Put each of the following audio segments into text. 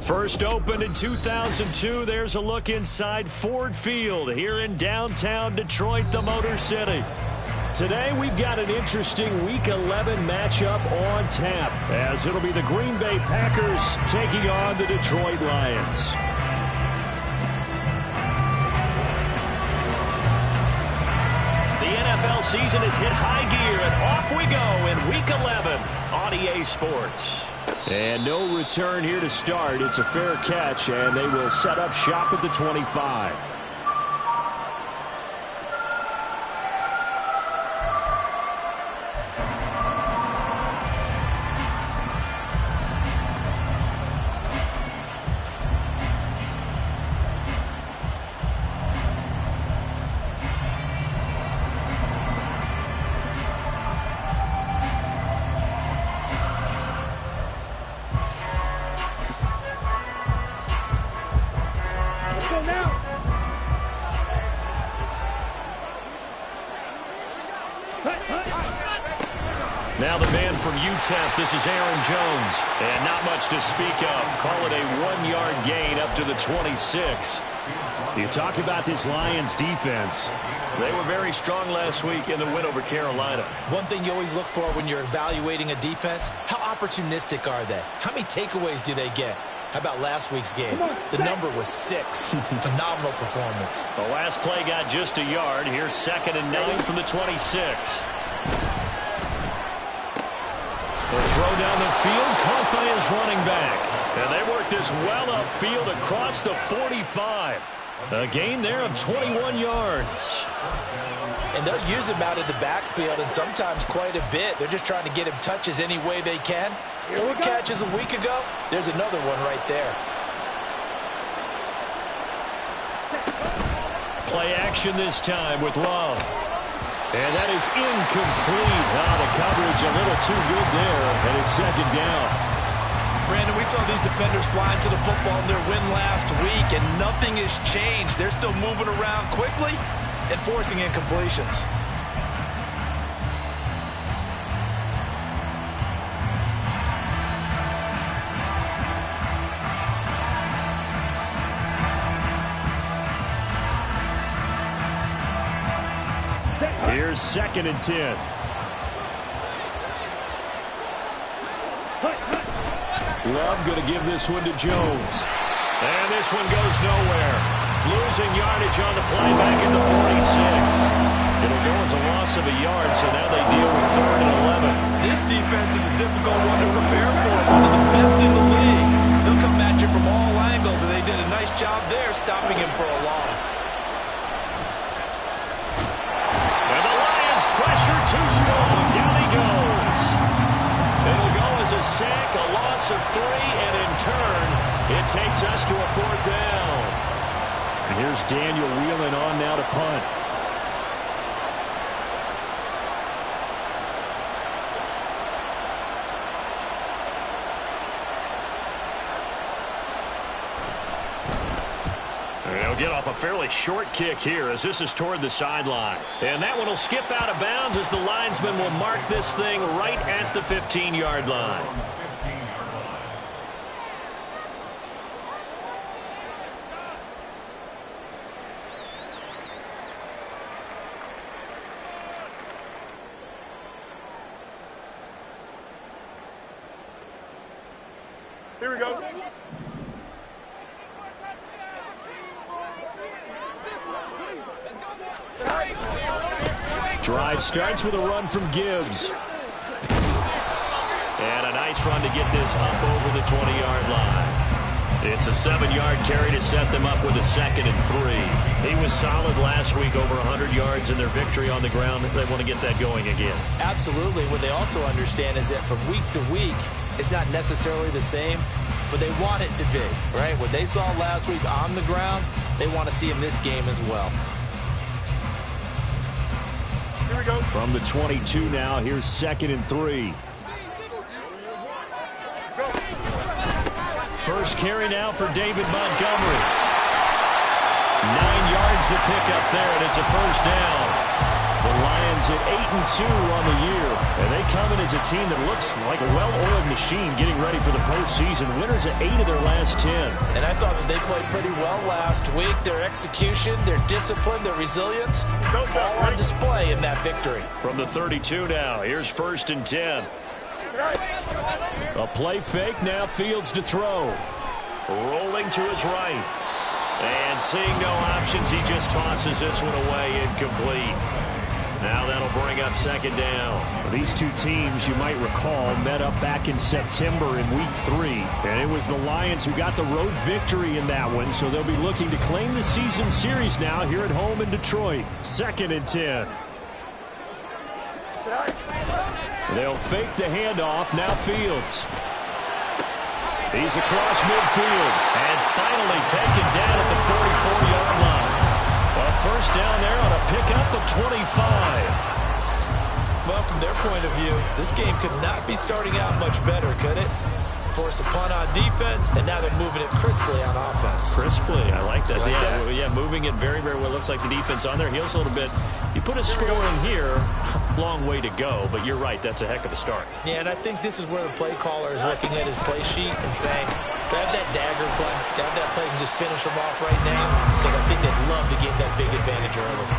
First opened in 2002, there's a look inside Ford Field here in downtown Detroit, the Motor City. Today, we've got an interesting Week 11 matchup on tap, as it'll be the Green Bay Packers taking on the Detroit Lions. The NFL season has hit high gear, and off we go in Week 11 on EA Sports. And no return here to start. It's a fair catch, and they will set up shop at the 25. Now the man from UTEP, this is Aaron Jones. And not much to speak of. Call it a 1-yard gain up to the 26. You talk about this Lions defense. They were very strong last week in the win over Carolina. One thing you always look for when you're evaluating a defense, how opportunistic are they? How many takeaways do they get? How about last week's game? The number was 6. Phenomenal performance. The last play got just a yard. Here's 2nd and 9 from the 26. The throw down the field, caught by his running back. And they work this well upfield across the 45. A gain there of 21 yards. And they'll use him out of the backfield, and sometimes quite a bit. They're just trying to get him touches any way they can. 4 catches a week ago. There's another one right there. Play action this time with Love. And that is incomplete. The coverage a little too good there, and it's 2nd down. Brandon, we saw these defenders flying to the football in their win last week, and nothing has changed. They're still moving around quickly and forcing incompletions. Here's 2nd and 10. Love going to give this one to Jones. And this one goes nowhere. Losing yardage on the play back at the 46. It'll go as a loss of a yard, so now they deal with 3rd and 11. This defense is a difficult one to prepare for. One of the best in the league. They'll come at you from all angles, and they did a nice job there stopping him for a loss. Pressure too strong. Down he goes. It'll go as a sack, a loss of 3, and in turn, it takes us to a 4th down. And here's Daniel Whelan on now to punt. They'll get off a fairly short kick here as this is toward the sideline. And that one will skip out of bounds as the linesman will mark this thing right at the 15-yard line. Here we go. Drive starts with a run from Gibbs. And a nice run to get this up over the 20-yard line. It's a 7-yard carry to set them up with a 2nd and 3. He was solid last week, over 100 yards in their victory on the ground. They want to get that going again. Absolutely. What they also understand is that from week to week, it's not necessarily the same, but they want it to be, right? What they saw last week on the ground, they want to see in this game as well. Here we go. From the 22 now, here's 2nd and 3. First carry now for David Montgomery. 9 yards to pick up there, and it's a 1st down. The Lions at 8-2 on the year. And they come in as a team that looks like a well-oiled machine getting ready for the postseason. Winners at 8 of their last 10. And I thought that they played pretty well last week. Their execution, their discipline, their resilience, all on display in that victory. From the 32 now, here's 1st and 10. A play fake, now Fields to throw. Rolling to his right. And seeing no options, he just tosses this one away, incomplete. Now that'll bring up 2nd down. These two teams, you might recall, met up back in September in Week 3. And it was the Lions who got the road victory in that one, so they'll be looking to claim the season series now here at home in Detroit. 2nd and 10. They'll fake the handoff, now Fields. He's across midfield and finally taken down at the 44-yard line. A 1st down there on a pickup of 25. Well, from their point of view, this game could not be starting out much better, could it? Force a punt on defense, and now they're moving it crisply on offense. Crisply, I like that. Yeah, moving it very, very well. Looks like the defense on their heels a little bit. You put a score in here, long way to go, but you're right, that's a heck of a start. Yeah, and I think this is where the play caller is looking at his play sheet and saying, grab that dagger play, grab that play and just finish them off right now, because I think they'd love to get that big advantage early.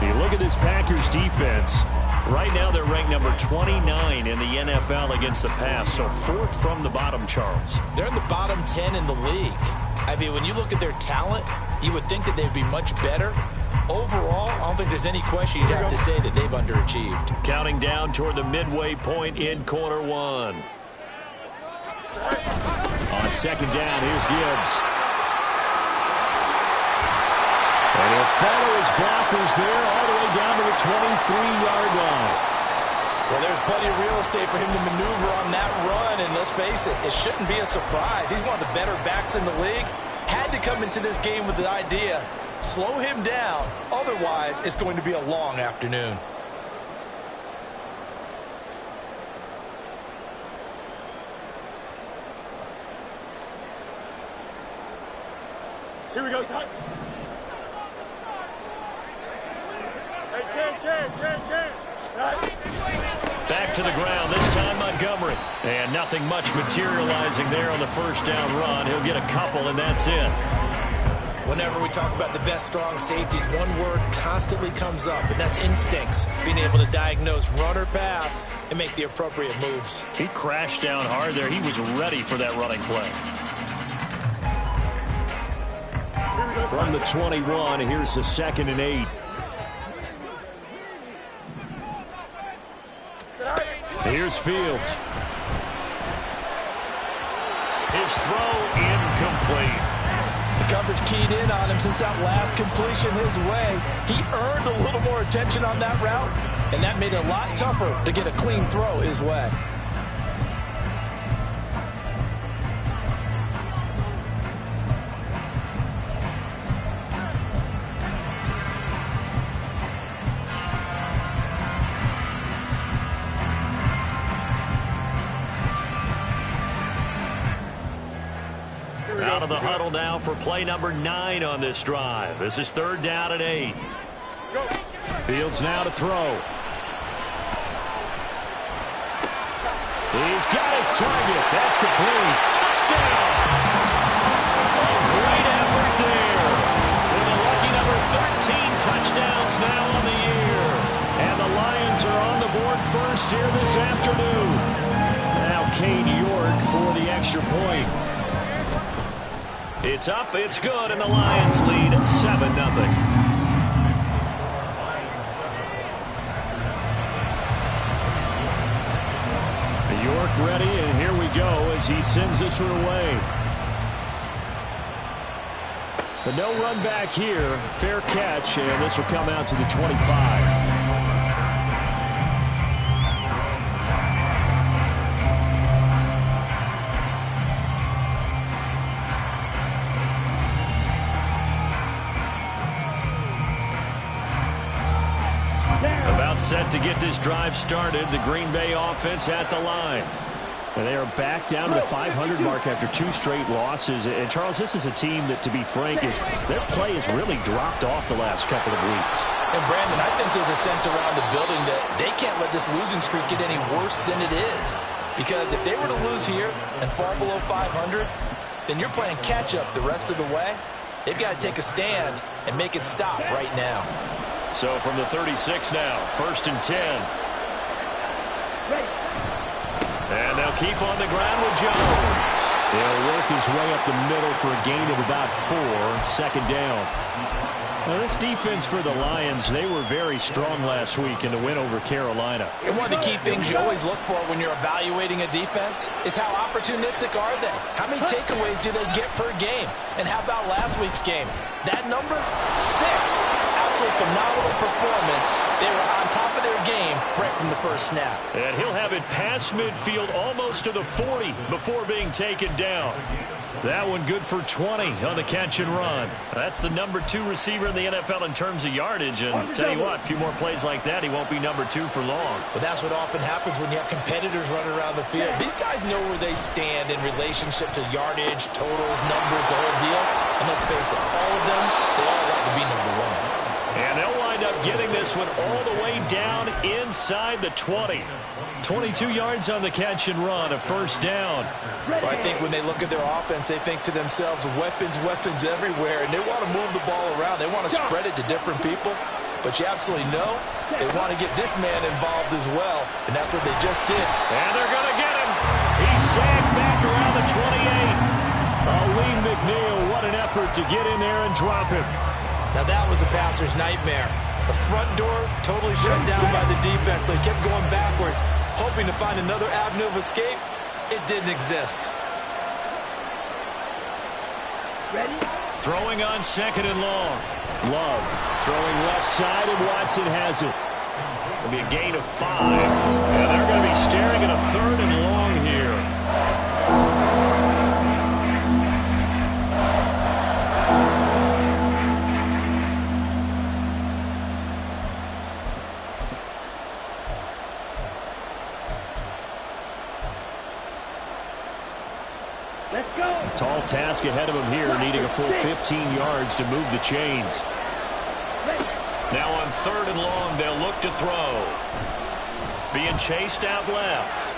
You look at this Packers defense. Right now they're ranked number 29 in the NFL against the pass, so 4th from the bottom, Charles. They're in the bottom 10 in the league. I mean, when you look at their talent, you would think that they'd be much better. Overall, I don't think there's any question you'd have to say that they've underachieved. Counting down toward the midway point in quarter 1. On 2nd down, here's Gibbs. And he'll follow his blockers there all the way down to the 23-yard line. Well, there's plenty of real estate for him to maneuver on that run, and let's face it, it shouldn't be a surprise. He's one of the better backs in the league. Had to come into this game with the idea, slow him down, otherwise it's going to be a long afternoon. Here we go, Scott. Back to the ground, this time Montgomery. And nothing much materializing there on the 1st down run. He'll get a couple, and that's it. Whenever we talk about the best strong safeties, one word constantly comes up, and that's instincts. Being able to diagnose run or pass and make the appropriate moves. He crashed down hard there. He was ready for that running play. From the 21, here's the 2nd and 8. Here's Fields. His throw incomplete. The coverage keyed in on him since that last completion his way. He earned a little more attention on that route, and that made it a lot tougher to get a clean throw his way. Out of the huddle now for play number 9 on this drive. This is 3rd down and 8. Fields now to throw. He's got his target. That's complete. Touchdown! A great effort there. With a lucky number 13 touchdowns now on the year. And the Lions are on the board first here this afternoon. Now Cade York for the extra point. It's up, it's good, and the Lions lead at 7-0. York ready, and here we go as he sends this one away. But no run back here. Fair catch, and this will come out to the 25. Set to get this drive started. The Green Bay offense at the line. And they are back down to the 500 mark after 2 straight losses. And, Charles, this is a team that, to be frank, their play has really dropped off the last couple of weeks. And Brandon, I think there's a sense around the building that they can't let this losing streak get any worse than it is. Because if they were to lose here and fall below 500, then you're playing catch-up the rest of the way. They've got to take a stand and make it stop right now. So from the 36 now, 1st and 10. And they'll keep on the ground with Jones. He'll work his way up the middle for a gain of about 4, 2nd down. Now, this defense for the Lions, they were very strong last week in the win over Carolina. And one of the key things you always look for when you're evaluating a defense is how opportunistic are they? How many takeaways do they get per game? And how about last week's game? That number? 6. Absolutely phenomenal performance. They were on top of their game right from the first snap. And he'll have it past midfield almost to the 40 before being taken down. That one good for 20 on the catch and run. That's the number 2 receiver in the NFL in terms of yardage. And tell you what, a few more plays like that, he won't be number 2 for long. But that's what often happens when you have competitors running around the field. These guys know where they stand in relationship to yardage, totals, numbers, the whole deal. And let's face it, all of them, they all want to be number 1. And they'll wind up getting this one all the way down inside the 20. 22 yards on the catch and run, a 1st down. Well, I think when they look at their offense, they think to themselves, weapons, weapons everywhere, and they want to move the ball around. They want to spread it to different people, but you absolutely know they want to get this man involved as well, and that's what they just did. And they're going to get him. He's sagged back around the 28. Lee McNeil, what an effort to get in there and drop him. Now that was a passer's nightmare. The front door totally shut down by the defense, so he kept going backwards, hoping to find another avenue of escape. It didn't exist. Ready? Throwing on 2nd and long. Love throwing left side, and Watson has it. It'll be a gain of 5. And they're going to be staring at a 3rd and long here. Let's go. Tall task ahead of him here, needing a full 15 yards to move the chains. Now on 3rd and long, they'll look to throw. Being chased out left.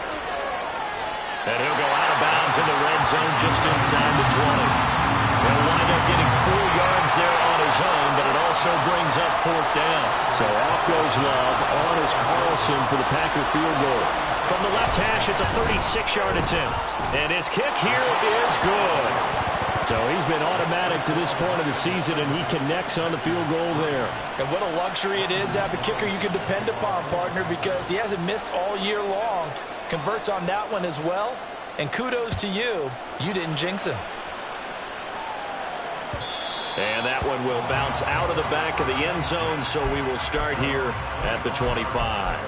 And he'll go out of bounds in the red zone just inside the 20. He'll wind up getting 4 yards there on his own, but it also brings up 4th down. So off goes Love. On is Carlson for the Packer field goal. From the left hash, it's a 36-yard attempt. And his kick here is good. So he's been automatic to this point of the season, and he connects on the field goal there. And what a luxury it is to have a kicker you can depend upon, partner, because he hasn't missed all year long. Converts on that one as well. And kudos to you. You didn't jinx him. And that one will bounce out of the back of the end zone, so we will start here at the 25.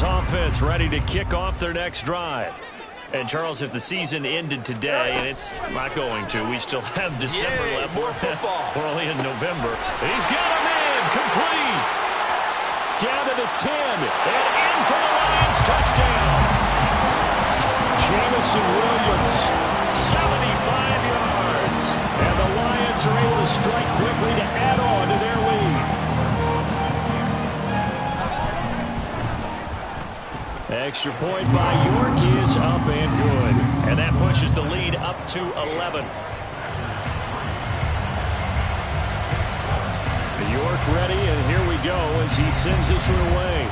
Offense ready to kick off their next drive. And Charles, if the season ended today, and it's not going to, we still have December left. More football. We're only in November. He's got him in, complete. Down to the 10, and in for the Lions, touchdown. Jamison Williams, 75 yards. And the Lions are able to strike quickly to add on to their lead. Extra point by York is up and good. And that pushes the lead up to 11. York ready, and here we go as he sends this one away.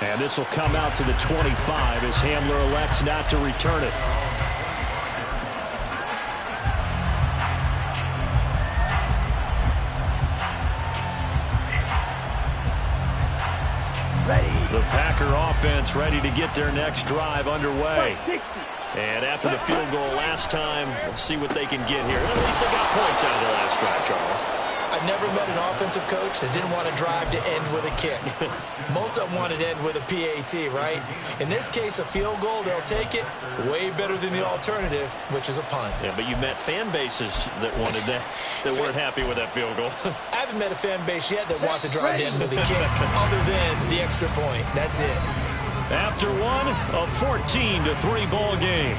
And this will come out to the 25 as Hamler elects not to return it. The Packer offense ready to get their next drive underway. And after the field goal last time, we'll see what they can get here. At least they got points out of the last drive, Charles. I I never met an offensive coach that didn't want to drive to end with a kick. Most of them wanted to end with a PAT, right? In this case, a field goal, they'll take it. Way better than the alternative, which is a punt. Yeah, but you met fan bases that wanted that, that weren't happy with that field goal. I haven't met a fan base yet that wants to drive to end with a kick other than the extra point. That's it. After one, a 14-3 ball game.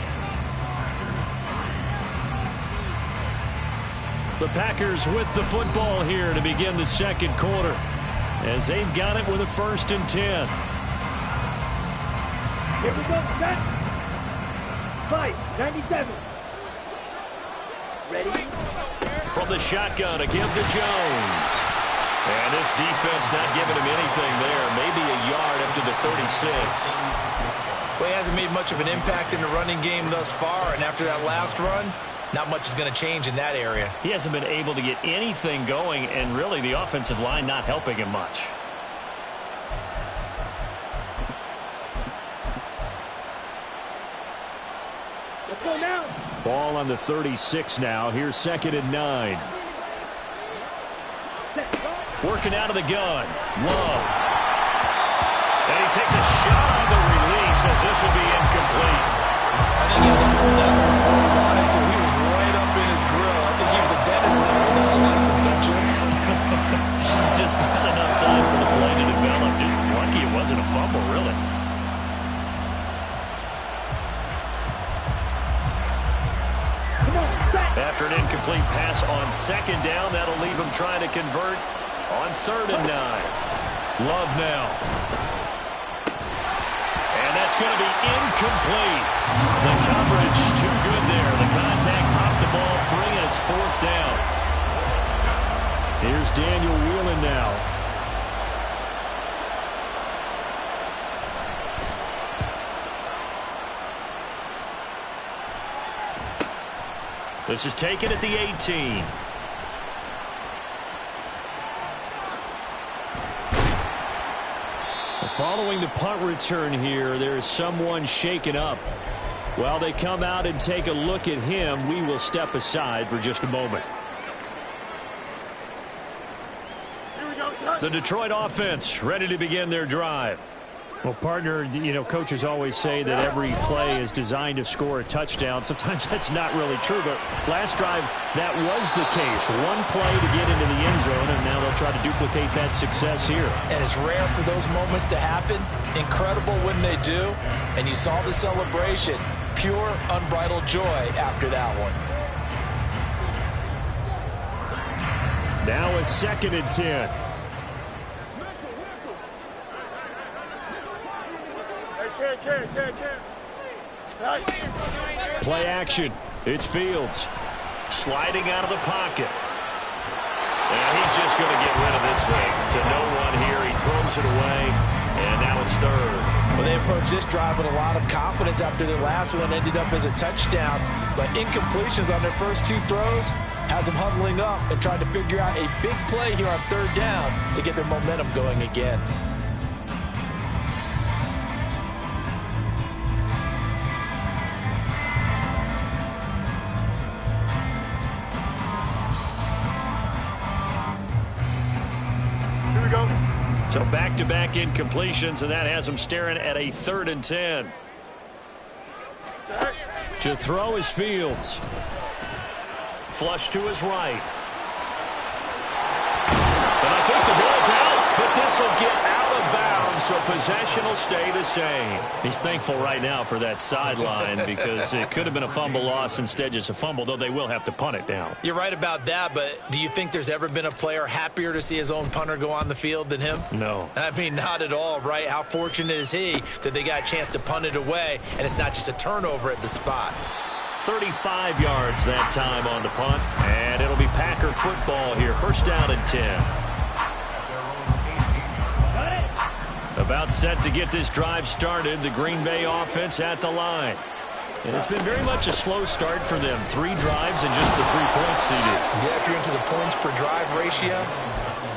The Packers with the football here to begin the second quarter, as they've got it with a 1st and 10. Here we go, set. 5, 97. Ready? From the shotgun, a give to Jones. And this defense not giving him anything there. Maybe a yard up to the 36. Well, he hasn't made much of an impact in the running game thus far, and after that last run, not much is going to change in that area. He hasn't been able to get anything going, and really the offensive line not helping him much. Let's go now. Ball on the 36 now. Here's 2nd and 9. Working out of the gun. Love. And he takes a shot on the release as this will be incomplete. I think he had to hold that one before he wanted to. He was right up in his grill. I think he was a dentist there without a license, don't you? Just not enough time for the play to develop. Just lucky it wasn't a fumble, really. After an incomplete pass on 2nd down, that'll leave him trying to convert on 3rd and 9. Love now. And that's going to be incomplete. The coverage too good there. The contact popped the ball free, and it's 4th down. Here's Daniel Whelan now. This is taken at the 18. Following the punt return here, there is someone shaken up. While they come out and take a look at him, we will step aside for just a moment. The Detroit offense ready to begin their drive. Well, partner, you know, coaches always say that every play is designed to score a touchdown. Sometimes that's not really true, but last drive, that was the case. One play to get into the end zone, and now they'll try to duplicate that success here. And it's rare for those moments to happen. Incredible when they do. And you saw the celebration. Pure, unbridled joy after that one. Now a 2nd and 10. Play action. It's Fields. Sliding out of the pocket. And he's just going to get rid of this thing to no one here. He throws it away, and now it's 3rd. Well, they approached this drive with a lot of confidence after their last one ended up as a touchdown. But incompletions on their first 2 throws has them huddling up and trying to figure out a big play here on 3rd down to get their momentum going again. So back-to-back incompletions, and that has him staring at a 3rd and 10. To throw is Fields. Flush to his right. And I think the ball's out, but this will get out of bounds, so possession will stay the same. He's thankful right now for that sideline because it could have been a fumble loss, instead just a fumble, though they will have to punt it down. You're right about that, but do you think there's ever been a player happier to see his own punter go on the field than him? No. I mean, not at all, right? How fortunate is he that they got a chance to punt it away, and it's not just a turnover at the spot. 35 yards that time on the punt, and it'll be Packer football here. 1st down and 10. About set to get this drive started. The Green Bay offense at the line. And it's been very much a slow start for them. 3 drives and just the 3 points seeded. Yeah, if you're into the points per drive ratio,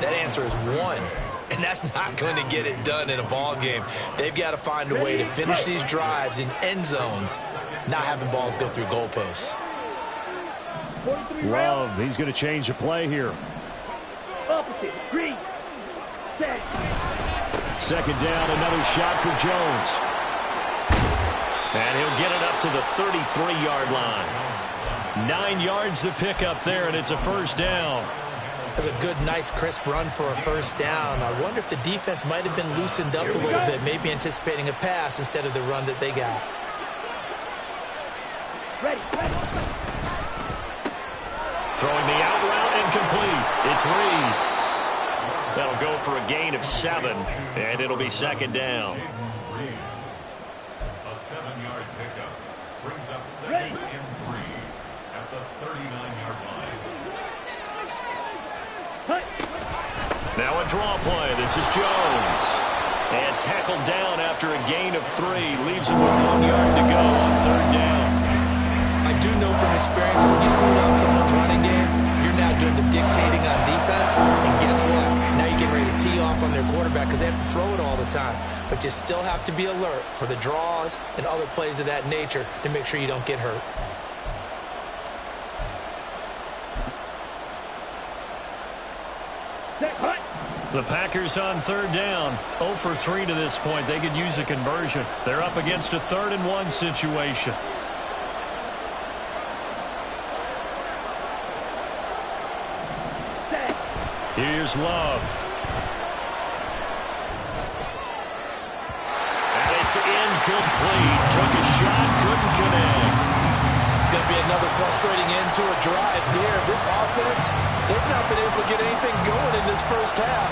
that answer is 1. And that's not going to get it done in a ball game. They've got to find a way to finish these drives in end zones, not having balls go through goalposts. Love, he's going to change the play here. Opposite. Green. Set. Second down, another shot for Jones. And he'll get it up to the 33-yard line. 9 yards to pick up there, and it's a first down. That's a good, nice, crisp run for a first down. I wonder if the defense might have been loosened up a little bit, maybe anticipating a pass instead of the run that they got. Ready. Throwing the out route incomplete. It's Reed. That'll go for a gain of 7, and it'll be second down. A 7-yard pickup brings up 2nd and 3 at the 39-yard line. Now a draw play. This is Jones. And tackled down after a gain of 3. Leaves him with 1 yard to go on third down. I do know from experience that when you slow down someone's running game, you're now doing the dictating on defense. And guess what? Now you're getting ready to tee off on their quarterback because they have to throw it all the time. But you still have to be alert for the draws and other plays of that nature to make sure you don't get hurt. The Packers on third down. 0 for 3 to this point. They could use a conversion. They're up against a 3rd and 1 situation. Here's Love. And it's incomplete. Took a shot, couldn't connect. It's going to be another frustrating end to a drive here. This offense, they've not been able to get anything going in this first half.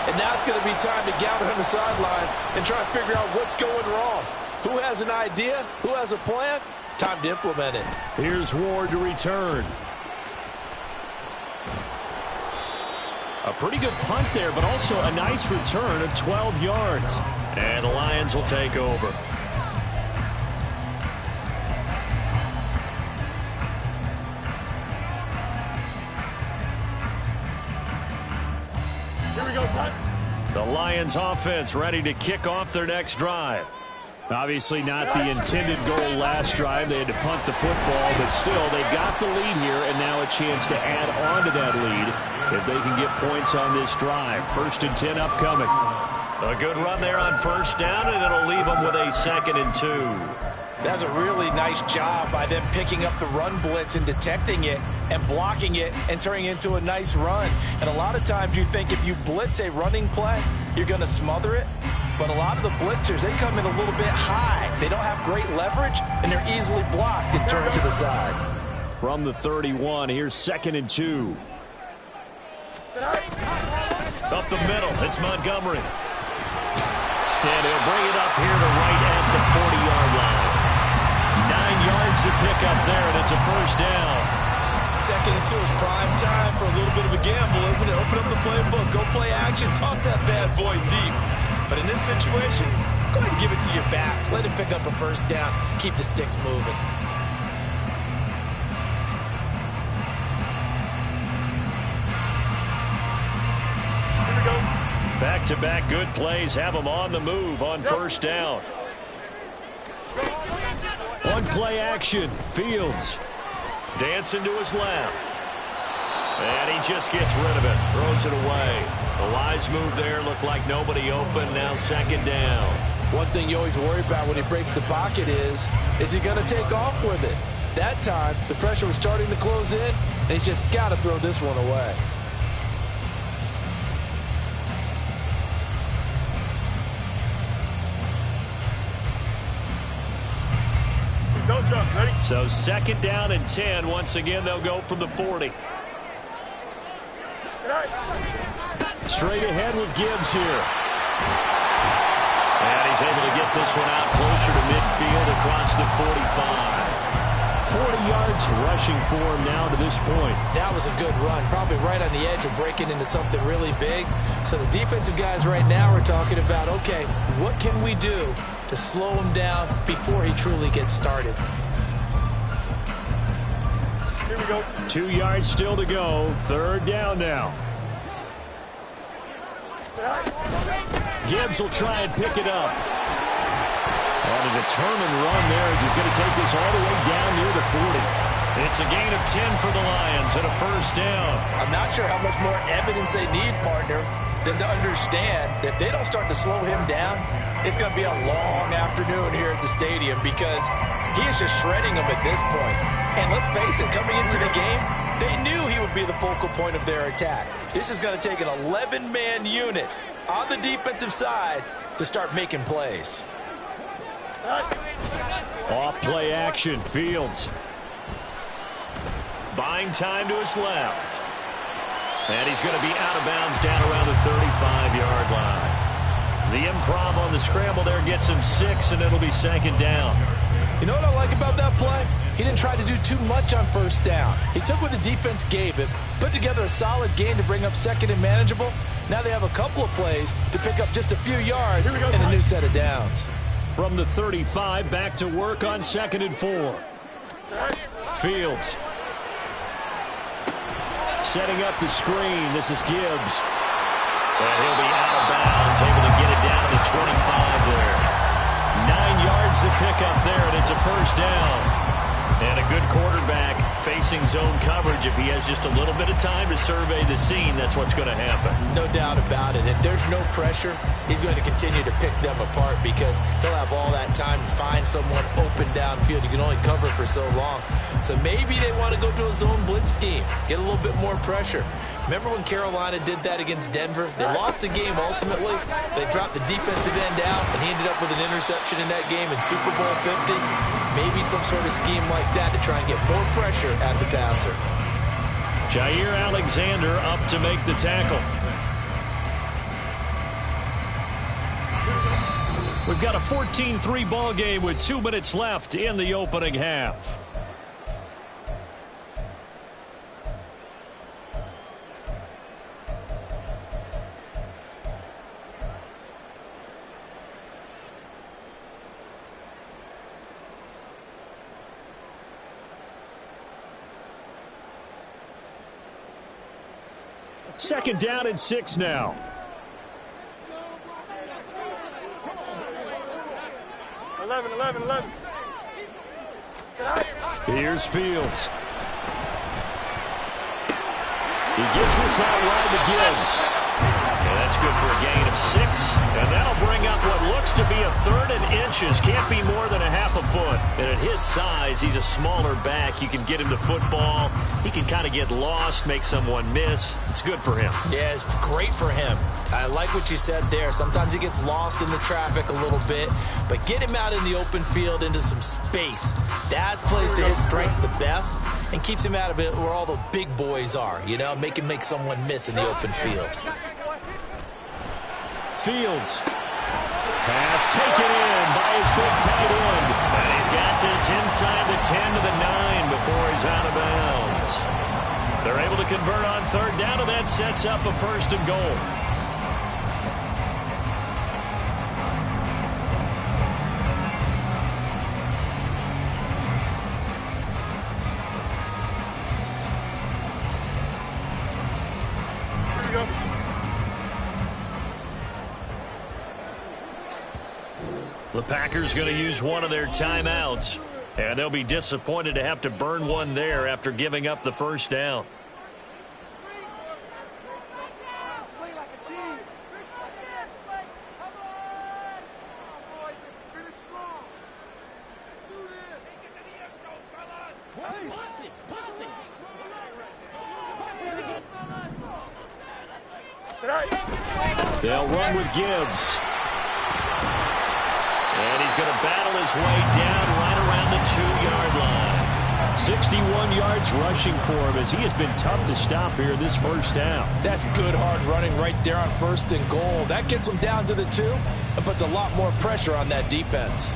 And now it's going to be time to gather on the sidelines and try and figure out what's going wrong. Who has an idea? Who has a plan? Time to implement it. Here's Ward to return. A pretty good punt there, but also a nice return of 12 yards. And the Lions will take over. Here we go, son. The Lions offense ready to kick off their next drive. Obviously not the intended goal last drive. They had to punt the football, but still they've got the lead here and now a chance to add on to that lead if they can get points on this drive. 1st and 10 upcoming. A good run there on first down, and it'll leave them with a 2nd and 2. That's a really nice job by them picking up the run blitz and detecting it and blocking it and turning it into a nice run. And a lot of times you think if you blitz a running play, you're going to smother it. But a lot of the blitzers, they come in a little bit high. They don't have great leverage, and they're easily blocked and turned to the side. From the 31, here's 2nd and 2. Up the middle, it's Montgomery. And he'll bring it up here to right at the 40-yard line. 9 yards to pick up there, and it's a first down. 2nd and 2 is prime time for a little bit of a gamble, isn't it? Open up the playbook, go play action, toss that bad boy deep. But in this situation, go ahead and give it to your back. Let him pick up a first down. Keep the sticks moving. Here we go. Back-to-back good plays have them on the move on first down. One play action. Fields. Dancing to his left. And he just gets rid of it. Throws it away. The wise move there. Looked like nobody open. Now 2nd down. One thing you always worry about when he breaks the pocket is he going to take off with it? That time, the pressure was starting to close in, and he's just got to throw this one away. Go, Chuck. Ready? So 2nd down and 10. Once again, they'll go from the 40. Straight ahead with Gibbs here. And he's able to get this one out closer to midfield across the 45. 40 yards rushing for him now to this point. That was a good run, probably right on the edge of breaking into something really big. So the defensive guys right now are talking about, okay, what can we do to slow him down before he truly gets started? Here we go. 2 yards still to go. 3rd down now. Gibbs will try and pick it up. And a determined run there as he's going to take this all the way down near the 40. It's a gain of 10 for the Lions and a first down. I'm not sure how much more evidence they need, partner, than to understand that if they don't start to slow him down, it's going to be a long afternoon here at the stadium because he is just shredding them at this point. And let's face it, coming into the game, they knew he would be the focal point of their attack. This is going to take an 11-man unit on the defensive side to start making plays. Off play action, Fields. Buying time to his left. And he's going to be out of bounds down around the 35-yard line. The improv on the scramble there gets him 6, and it'll be second down. You know what I like about that play? He didn't try to do too much on first down. He took what the defense gave him, put together a solid gain to bring up second and manageable. Now they have a couple of plays to pick up just a few yards and a new set of downs. From the 35, back to work on 2nd and 4. Fields. Setting up the screen. This is Gibbs. And he'll be out of bounds, able to get it down to the 25 there. 9 yards to pick up there, and it's a first down. And a good quarterback facing zone coverage. If he has just a little bit of time to survey the scene, that's what's going to happen. No doubt about it. If there's no pressure, he's going to continue to pick them apart because he'll have all that time to find someone open downfield. You can only cover for so long. So maybe they want to go to a zone blitz scheme, get a little bit more pressure. Remember when Carolina did that against Denver? They lost the game ultimately. They dropped the defensive end out, and he ended up with an interception in that game in Super Bowl 50. Maybe some sort of scheme like that to try and get more pressure at the passer. Jair Alexander up to make the tackle. We've got a 14-3 ball game with 2 minutes left in the opening half. Second down and 6 now. Eleven. Here's Fields. He gives this out wide to Gibbs. And that's good for a gain of 6. And that'll bring up what looks to be a 3rd and inches. Can't be more than a half a foot. And at his size, he's a smaller back. You can get him to football. He can kind of get lost, make someone miss. It's good for him. Yeah, it's great for him. I like what you said there. Sometimes he gets lost in the traffic a little bit, but get him out in the open field into some space. That plays to his strengths the best and keeps him out of it where all the big boys are, you know, make someone miss in the open field. Fields. Pass taken in by his big tight end. And he's got this inside the 10 to the 9 before he's out of bounds. They're able to convert on 3rd down, and that sets up a 1st and goal. The Packers going to use one of their timeouts, and they'll be disappointed to have to burn one there after giving up the first down. They'll run with Gibbs. And he's going to battle his way down right around the 2-yard line. 61 yards rushing for him as he has been tough to stop here this first half. That's good hard running right there on 1st and goal. That gets him down to the 2 and puts a lot more pressure on that defense.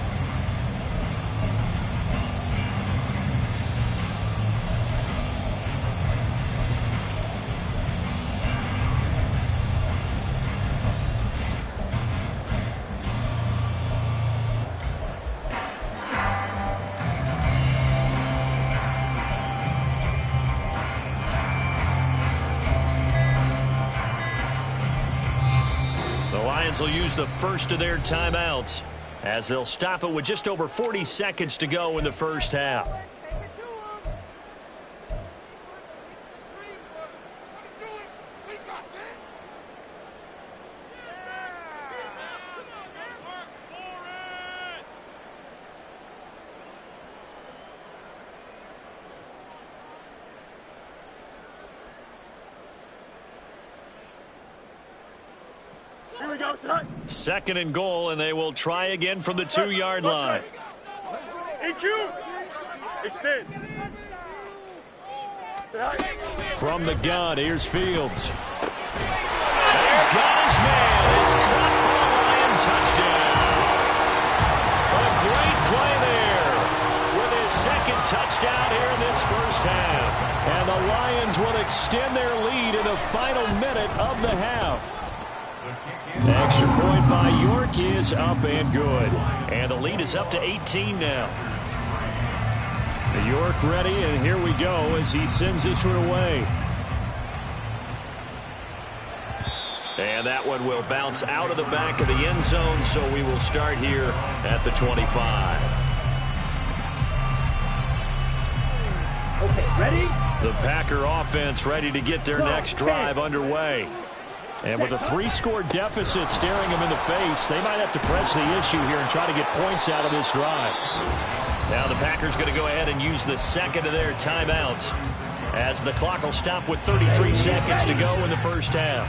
Will use the first of their timeouts as they'll stop it with just over 40 seconds to go in the first half. 2nd and goal, and they will try again from the 2-yard line. EQ. Extend. From the gun, here's Fields. He's got his man. It's caught for a Lion touchdown. A great play there with his 2nd touchdown here in this first half. And the Lions will extend their lead in the final minute of the half. Extra point by York is up and good. And the lead is up to 18 now. York ready, and here we go as he sends this one away. And that one will bounce out of the back of the end zone, so we will start here at the 25. Okay, ready? The Packer offense ready to get their next drive underway. And with a 3-score deficit staring them in the face, they might have to press the issue here and try to get points out of this drive. Now the Packers going to go ahead and use the 2nd of their timeouts as the clock will stop with 33 seconds to go in the first half.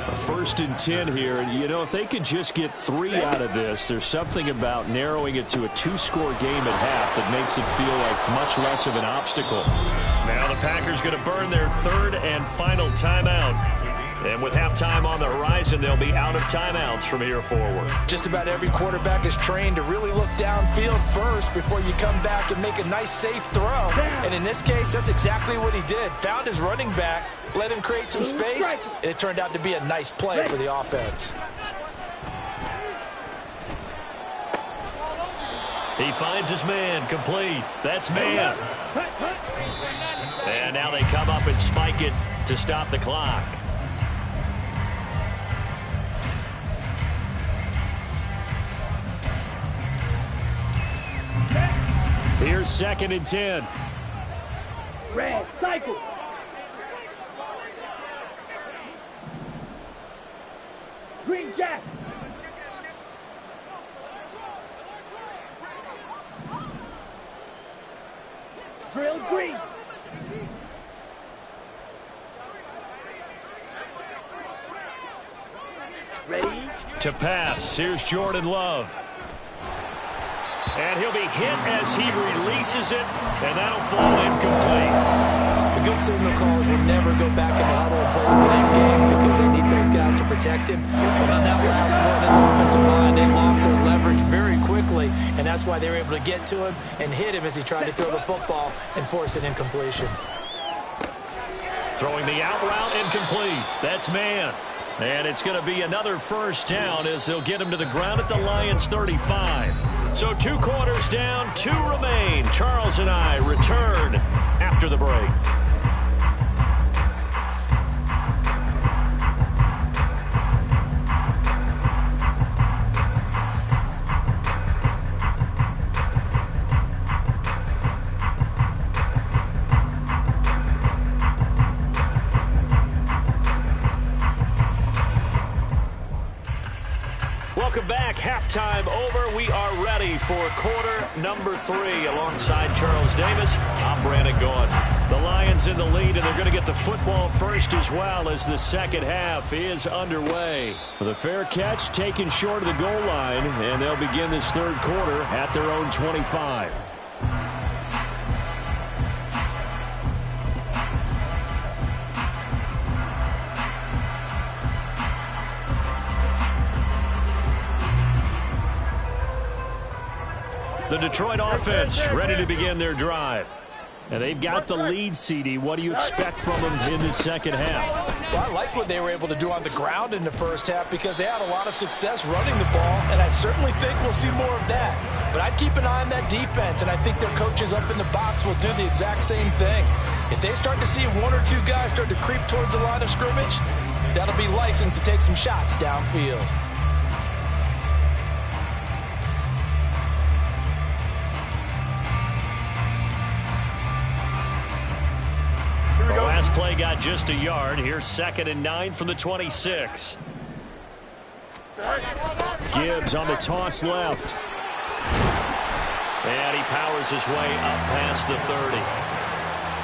A 1st and 10 here, and you know, if they could just get 3 out of this, there's something about narrowing it to a 2-score game at half that makes it feel like much less of an obstacle. Now the Packers going to burn their 3rd and final timeout. And with halftime on the horizon, they'll be out of timeouts from here forward. Just about every quarterback is trained to really look downfield first before you come back and make a nice, safe throw. And in this case, that's exactly what he did. Found his running back, let him create some space, and it turned out to be a nice play for the offense. He finds his man, complete. That's man. And now they come up and spike it to stop the clock. Here's 2nd and 10. Red, cycle. Green Jack. Drill green. Ready? To pass, here's Jordan Love. And he'll be hit as he releases it, and that'll fall incomplete. The good signal callers will never go back in the huddle and play the blame game because they need those guys to protect him. But on that last one, his offensive line, they lost their leverage very quickly, and that's why they were able to get to him and hit him as he tried to throw the football and force an incompletion. Throwing the out route, incomplete. That's man. And it's going to be another first down as they'll get him to the ground at the Lions' 35. So 2 quarters down, 2 remain. Charles and I return after the break. Welcome back. Halftime over. We are ready for quarter number 3. Alongside Charles Davis, I'm Brandon Gaudin. The Lions in the lead, and they're going to get the football first as well as the second half is underway. The fair catch taken short of the goal line, and they'll begin this 3rd quarter at their own 25. The Detroit offense ready to begin their drive. And they've got the lead, CD. What do you expect from them in the second half? Well, I like what they were able to do on the ground in the first half because they had a lot of success running the ball, and I certainly think we'll see more of that. But I'd keep an eye on that defense, and I think their coaches up in the box will do the exact same thing. If they start to see 1 or 2 guys start to creep towards the line of scrimmage, that'll be licensed to take some shots downfield. The last play got just a yard. Here's 2nd and 9 from the 26. Gibbs on the toss left. And he powers his way up past the 30.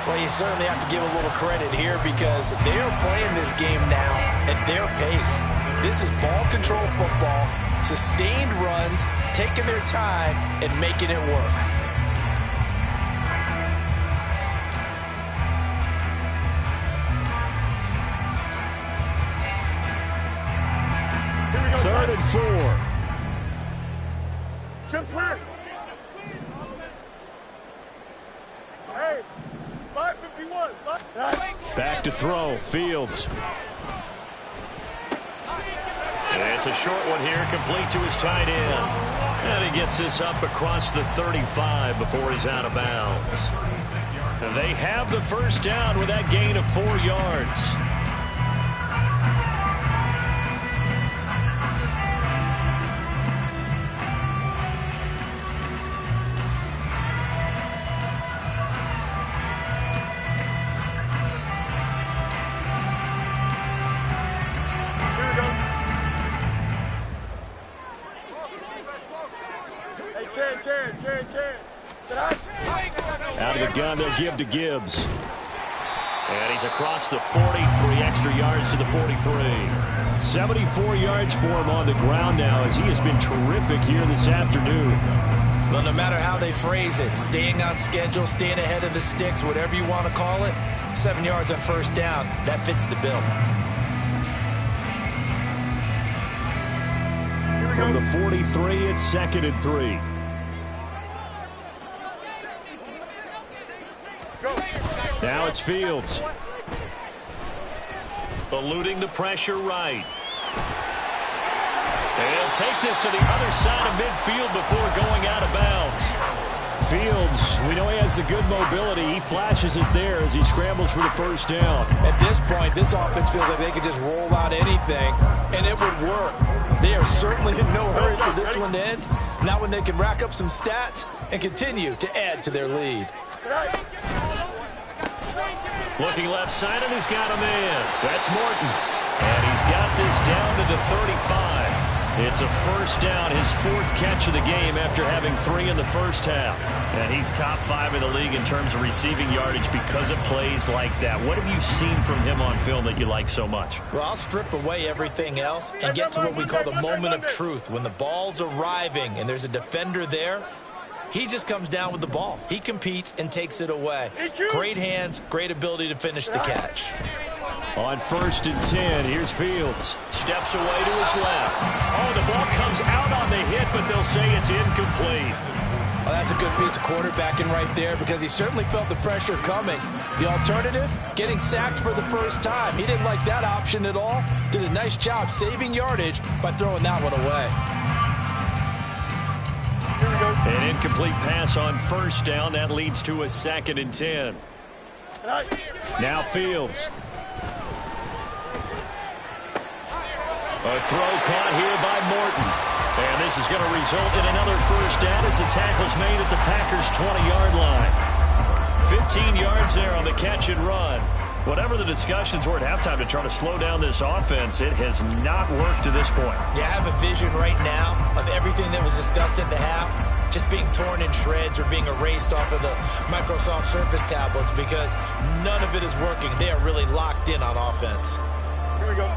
Well, you certainly have to give a little credit here because they're playing this game now at their pace. This is ball control football, sustained runs, taking their time, and making it work. Third and 4. Chip's lit. Hey, 551. Back to throw. Fields. And it's a short one here, complete to his tight end. And he gets this up across the 35 before he's out of bounds. They have the first down with that gain of 4 yards. Out of the gun, they'll give to Gibbs. And he's across the 40, 3 extra yards to the 43. 74 yards for him on the ground now, as he has been terrific here this afternoon. Well, no matter how they phrase it, staying on schedule, staying ahead of the sticks, whatever you want to call it, 7 yards on first down, that fits the bill. From the 43, it's 2nd and 3. Now it's Fields. Eluding the pressure right. They'll take this to the other side of midfield before going out of bounds. Fields, we know he has the good mobility. He flashes it there as he scrambles for the first down. At this point, this offense feels like they could just roll out anything, and it would work. They are certainly in no hurry for this one to end. Now when they can rack up some stats and continue to add to their lead. Looking left side, and he's got him in. That's Morton. And he's got this down to the 35. It's a first down, his 4th catch of the game after having 3 in the first half. And he's top 5 in the league in terms of receiving yardage because of plays like that. What have you seen from him on film that you like so much? Well, I'll strip away everything else and get to what we call the moment of truth. When the ball's arriving and there's a defender there, he just comes down with the ball. He competes and takes it away. Great hands, great ability to finish the catch. On 1st and 10, here's Fields. Steps away to his left. Oh, the ball comes out on the hit, but they'll say it's incomplete. Well, that's a good piece of quarterbacking right there because he certainly felt the pressure coming. The alternative, getting sacked for the first time. He didn't like that option at all. Did a nice job saving yardage by throwing that one away. An incomplete pass on first down. That leads to a 2nd and 10. Now Fields. A throw caught here by Morton. And this is going to result in another first down as the tackle's made at the Packers' 20-yard line. 15 yards there on the catch and run. Whatever the discussions were at halftime to try to slow down this offense, it has not worked to this point. Yeah, I have a vision right now of everything that was discussed at the half just being torn in shreds or being erased off of the Microsoft Surface tablets because none of it is working. They are really locked in on offense. Here we go.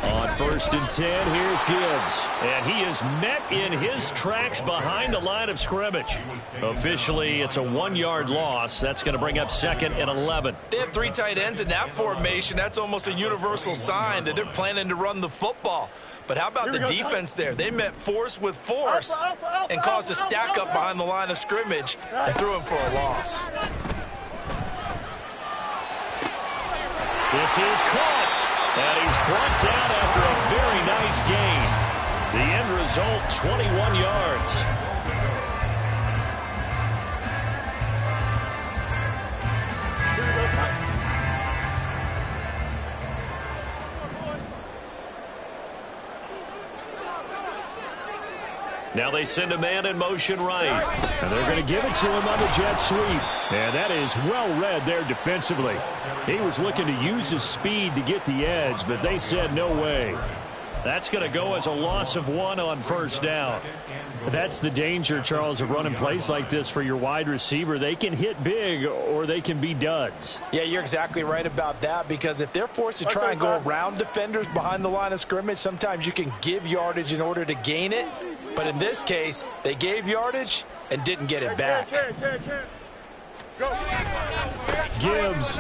On 1st and 10, here's Gibbs. And he is met in his tracks behind the line of scrimmage. Officially, it's a 1-yard loss. That's going to bring up 2nd and 11. They have 3 tight ends in that formation. That's almost a universal sign that they're planning to run the football. But how about the defense there? They met force with force and caused a stack up behind the line of scrimmage and threw him for a loss. This is caught. And he's brought down after a very nice gain. The end result, 21 yards. Now they send a man in motion right. And they're going to give it to him on the jet sweep. And that is well read there defensively. He was looking to use his speed to get the edge, but they said no way. That's going to go as a loss of 1 on first down. That's the danger, Charles, of running plays like this for your wide receiver. They can hit big or they can be duds. Yeah, you're exactly right about that, because if they're forced to try and go around defenders behind the line of scrimmage, sometimes you can give yardage in order to gain it. But in this case, they gave yardage and didn't get it back. Gibbs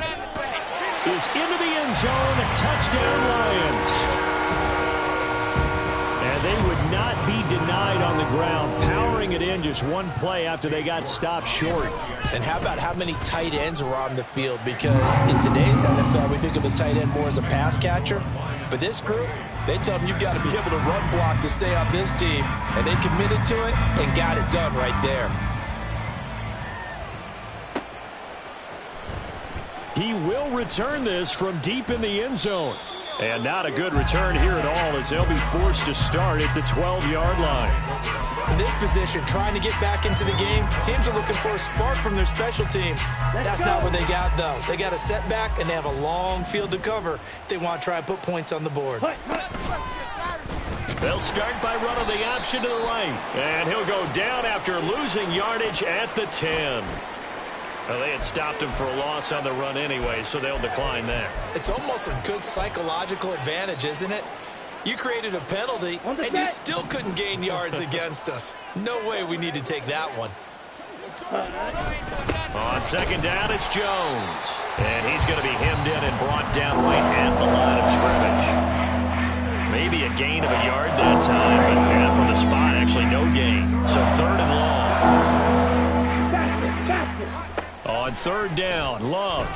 is into the end zone. Touchdown, Lions. And they would not be denied on the ground, powering it in just one play after they got stopped short. And how about how many tight ends were on the field? Because in today's NFL, we think of the tight end more as a pass catcher. But this group, they tell them you've got to be able to run block to stay on this team. And they committed to it and got it done right there. He will return this from deep in the end zone. And not a good return here at all, as they'll be forced to start at the 12-yard line. In this position, trying to get back into the game, teams are looking for a spark from their special teams. That's not what they got, though. They got a setback, and they have a long field to cover if they want to try and put points on the board. They'll start by running the option to the right. And he'll go down after losing yardage at the 10. Well, they had stopped him for a loss on the run anyway, so they'll decline that. It's almost a good psychological advantage, isn't it? You created a penalty, and you still couldn't gain yards against us. No way we need to take that one. On second down, it's Jones. And he's going to be hemmed in and brought down right at the line of scrimmage. Maybe a gain of a yard that time, but from the spot, actually no gain. So 3rd and long. On 3rd down, Love.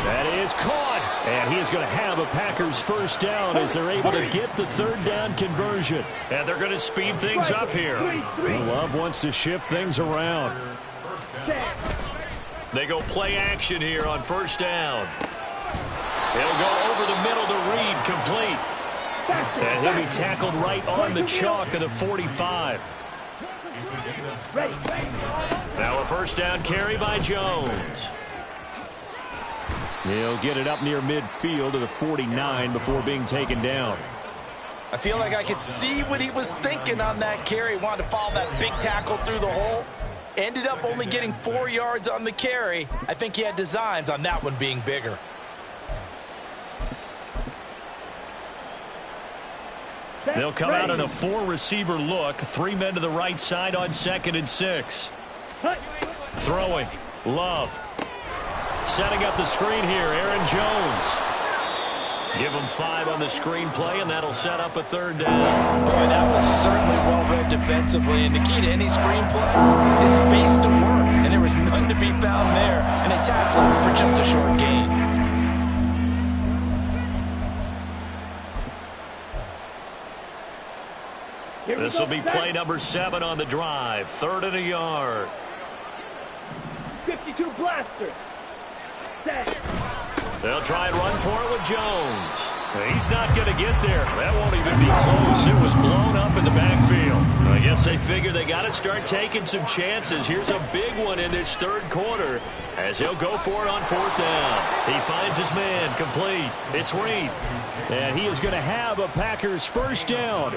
That is caught. And he is going to have a Packers first down as they're able to get the 3rd down conversion. And they're going to speed things up here. Love wants to shift things around. They go play action here on 1st down. He'll go over the middle to Reed, complete. And he'll be tackled right on the chalk of the 45. Now a 1st down carry by Jones. He'll get it up near midfield to the 49 before being taken down. I feel like I could see what he was thinking on that carry. Wanted to follow that big tackle through the hole. Ended up only getting 4 yards on the carry. I think he had designs on that one being bigger. They'll come out in a 4-receiver look. 3 men to the right side on 2nd and 6. Throwing. Love. Setting up the screen here. Aaron Jones. Give him 5 on the screen play, and that'll set up a 3rd down. Boy, that was certainly well read defensively. And the key to any screen play is space to work. And there was none to be found there. And a tackle for just a short gain. This will be play number 7 on the drive. 3rd and a yard. 52 blaster. Set. They'll try and run for it with Jones. He's not going to get there. That won't even be close. It was blown up in the backfield. I guess they figure they got to start taking some chances. Here's a big one in this 3rd quarter as he'll go for it on 4th down. He finds his man, complete. It's Reed. And he is going to have a Packers first down.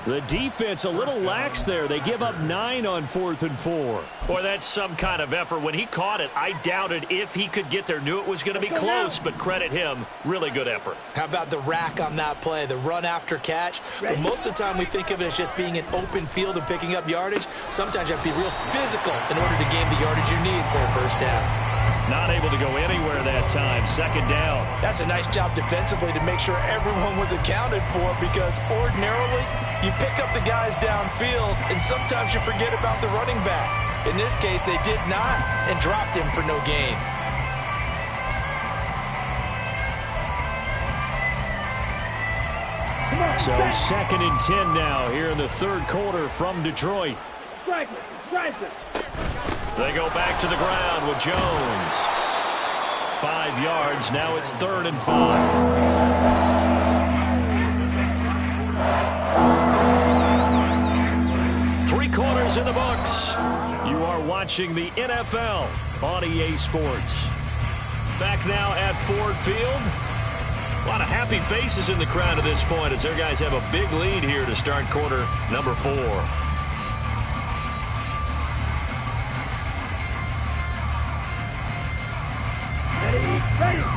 The defense a little lax there. They give up 9 on 4th and 4. Boy, that's some kind of effort. When he caught it, I doubted if he could get there. Knew it was going to be close, but credit him. Really good effort. How about the rack on that play, the run after catch? But most of the time we think of it as just being an open field and picking up yardage. Sometimes you have to be real physical in order to gain the yardage you need for a first down. Not able to go anywhere that time. 2nd down. That's a nice job defensively to make sure everyone was accounted for, because ordinarily you pick up the guys downfield and sometimes you forget about the running back. In this case, they did not and dropped him for no gain. So 2nd and 10 now here in the 3rd quarter from Detroit. They go back to the ground with Jones. 5 yards. Now it's 3rd and 5. 3 quarters in the books. You are watching the NFL on EA Sports. Back now at Ford Field. A lot of happy faces in the crowd at this point as their guys have a big lead here to start quarter number 4.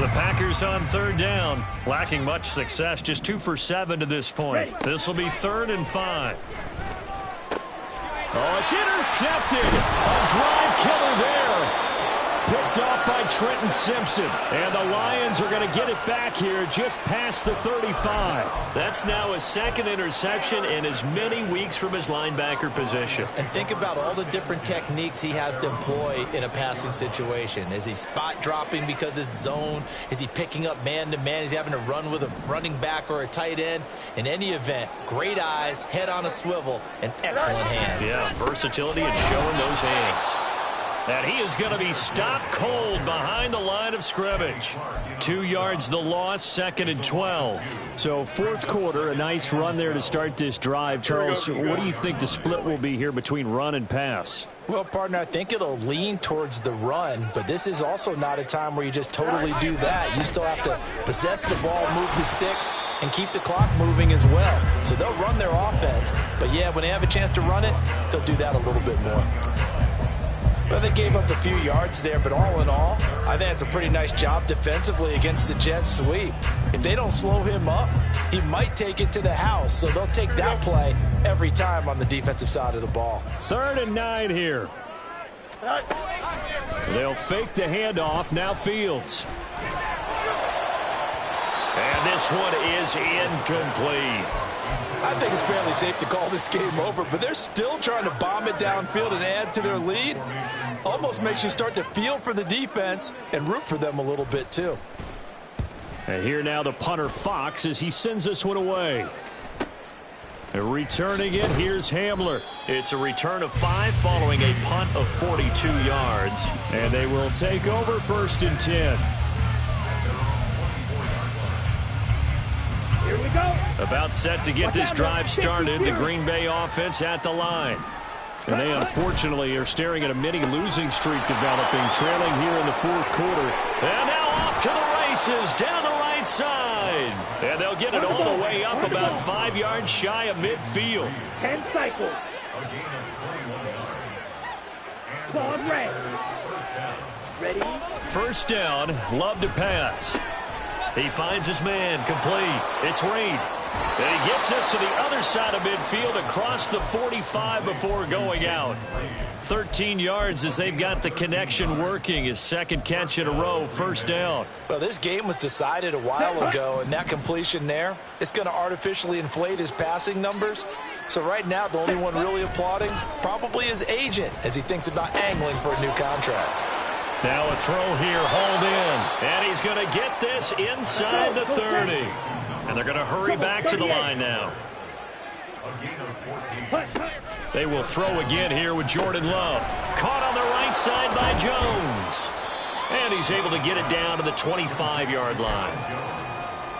The Packers on third down, lacking much success, just 2 for 7 to this point. This will be 3rd and 5. Oh, it's intercepted. A drive killer there. Picked off by Trenton Simpson. And the Lions are going to get it back here just past the 35. That's now his 2nd interception in as many weeks from his linebacker position. And think about all the different techniques he has to employ in a passing situation. Is he spot dropping because it's zone? Is he picking up man-to-man? Is he having to run with a running back or a tight end? In any event, great eyes, head on a swivel, and excellent hands. Yeah, versatility and showing those hands. And he is going to be stopped cold behind the line of scrimmage. 2 yards the loss, 2nd and 12. So 4th quarter, a nice run there to start this drive. Charles, what do you think the split will be here between run and pass? Well, partner, I think it'll lean towards the run, but this is also not a time where you just totally do that. You still have to possess the ball, move the sticks, and keep the clock moving as well. So they'll run their offense, but yeah, when they have a chance to run it, they'll do that a little bit more. Well, they gave up a few yards there, but all in all, I think it's a pretty nice job defensively against the Jets sweep. If they don't slow him up, he might take it to the house, so they'll take that play every time on the defensive side of the ball. 3rd and 9 here. They'll fake the handoff. Now Fields. And this one is incomplete. I think it's fairly safe to call this game over, but they're still trying to bomb it downfield and add to their lead. Almost makes you start to feel for the defense and root for them a little bit, too. And here now the punter Fox as he sends this one away. And returning it, here's Hamler. It's a return of 5 following a punt of 42 yards. And they will take over 1st and 10. Here we go. About set to get this drive started, the Green Bay offense at the line. And they unfortunately are staring at a mini losing streak developing, trailing here in the 4th quarter. And now off to the races down the right side. And they'll get it all the way up about 5 yards shy of midfield. 10 cycles. Claude Ray. Ready? 1st down, Love to pass. He finds his man, complete. It's Reed. And he gets us to the other side of midfield across the 45 before going out. 13 yards as they've got the connection working. His 2nd catch in a row, 1st down. Well, this game was decided a while ago, and that completion there is going to artificially inflate his passing numbers. So right now, the only one really applauding probably his agent as he thinks about angling for a new contract. Now a throw here, hauled in. And he's going to get this inside the 30. And they're going to hurry back to the line now. They will throw again here with Jordan Love. Caught on the right side by Jones. And he's able to get it down to the 25-yard line.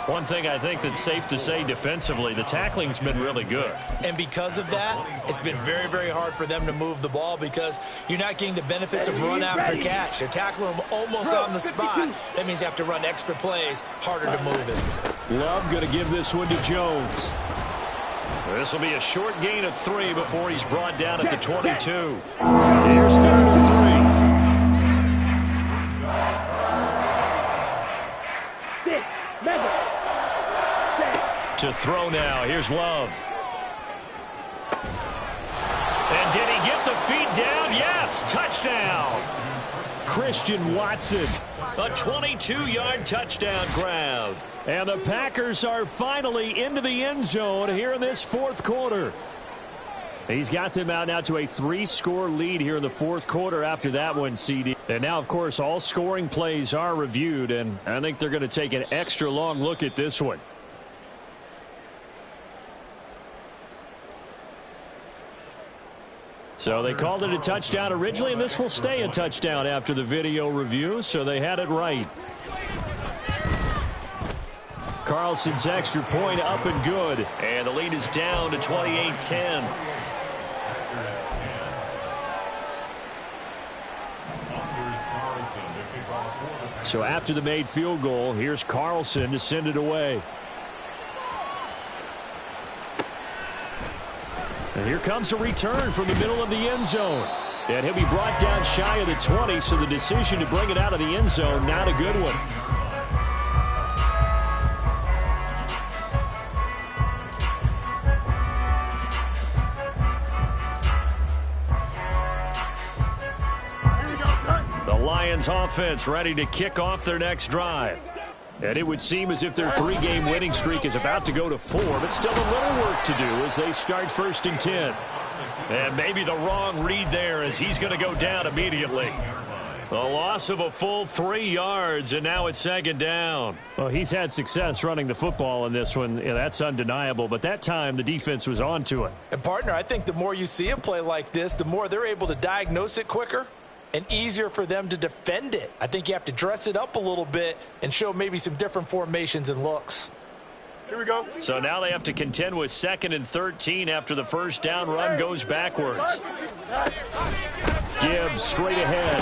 One thing I think that's safe to say defensively, the tackling's been really good. And because of that, it's been very, very hard for them to move the ball because you're not getting the benefits of run after catch. They're tackling them almost on the spot. That means you have to run extra plays, harder to move it. Love going to give this one to Jones. This will be a short gain of 3 before he's brought down at the 22. Here's 3rd and 3. To throw now. Here's Love. And did he get the feet down? Yes, touchdown. Christian Watson. A 22-yard touchdown grab. And the Packers are finally into the end zone here in this 4th quarter. He's got them out now to a 3-score lead here in the 4th quarter after that one, CD. And now, of course, all scoring plays are reviewed, and I think they're going to take an extra long look at this one. So they called it a touchdown originally, and this will stay a touchdown after the video review, so they had it right. Carlson's extra point up and good. And the lead is down to 28-10. So after the made field goal, here's Carlson to send it away. And here comes a return from the middle of the end zone. And he'll be brought down shy of the 20, so the decision to bring it out of the end zone, not a good one. The Lions offense ready to kick off their next drive. And it would seem as if their 3-game winning streak is about to go to 4, but still a little work to do as they start 1st and 10. And maybe the wrong read there as he's going to go down immediately. The loss of a full 3 yards, and now it's 2nd down. Well, he's had success running the football in this one. Yeah, that's undeniable, but that time the defense was on to it. And, partner, I think the more you see a play like this, the more they're able to diagnose it quicker and easier for them to defend it. I think you have to dress it up a little bit and show maybe some different formations and looks. Here we go. So now they have to contend with 2nd and 13 after the first down run goes backwards. Gibbs straight ahead.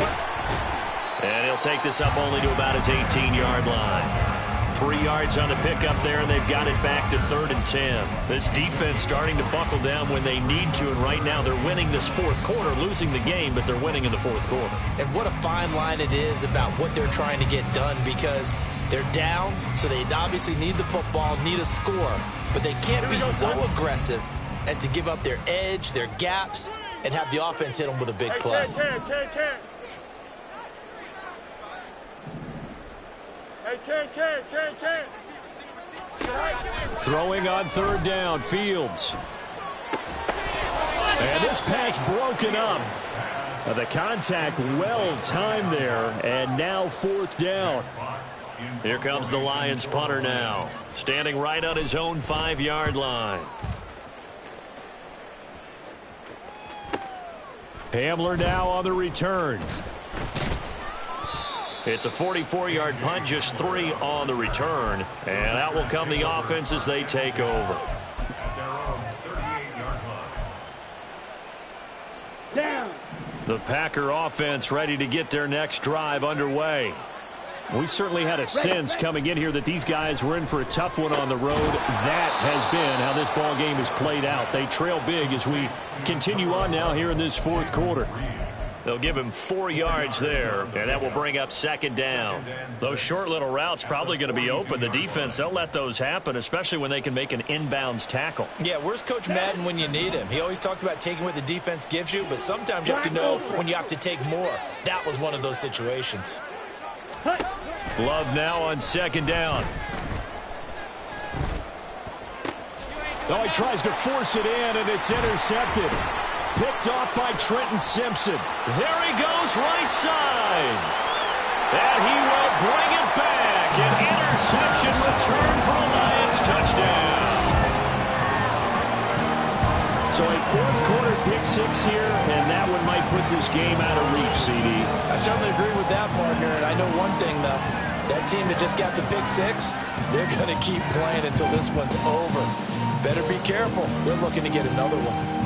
And he'll take this up only to about his 18-yard line. 3 yards on the pickup there, and they've got it back to 3rd and 10. This defense starting to buckle down when they need to, and right now they're winning this 4th quarter, losing the game, but they're winning in the 4th quarter. And what a fine line it is about what they're trying to get done, because they're down, so they obviously need the football, need a score, but they can't be so aggressive as to give up their edge, their gaps, and have the offense hit them with a big play. Throwing on 3rd down, Fields. And this pass broken up. The contact well timed there, and now 4th down. Here comes the Lions punter now, standing right on his own 5-yard line. Hamler now on the return. It's a 44-yard punt, just 3 on the return. And out will come the offense as they take over. Down. The Packer offense ready to get their next drive underway. We certainly had a sense coming in here that these guys were in for a tough one on the road. That has been how this ball game has played out. They trail big as we continue on now here in this 4th quarter. They'll give him 4 yards there, and that will bring up 2nd down. Those short little routes probably going to be open. The defense, they'll let those happen, especially when they can make an inbounds tackle. Yeah, where's Coach Madden when you need him? He always talked about taking what the defense gives you, but sometimes you have to know when you have to take more. That was one of those situations. Love now on 2nd down. Oh, he tries to force it in, and it's intercepted. Picked off by Trenton Simpson. There he goes, right side. And he will bring it back. An interception return for a Lions touchdown. So a 4th quarter pick 6 here, and that one might put this game out of reach, CD. I certainly agree with that, partner. And I know one thing, though. That team that just got the pick 6, they're going to keep playing until this one's over. Better be careful. They're looking to get another one.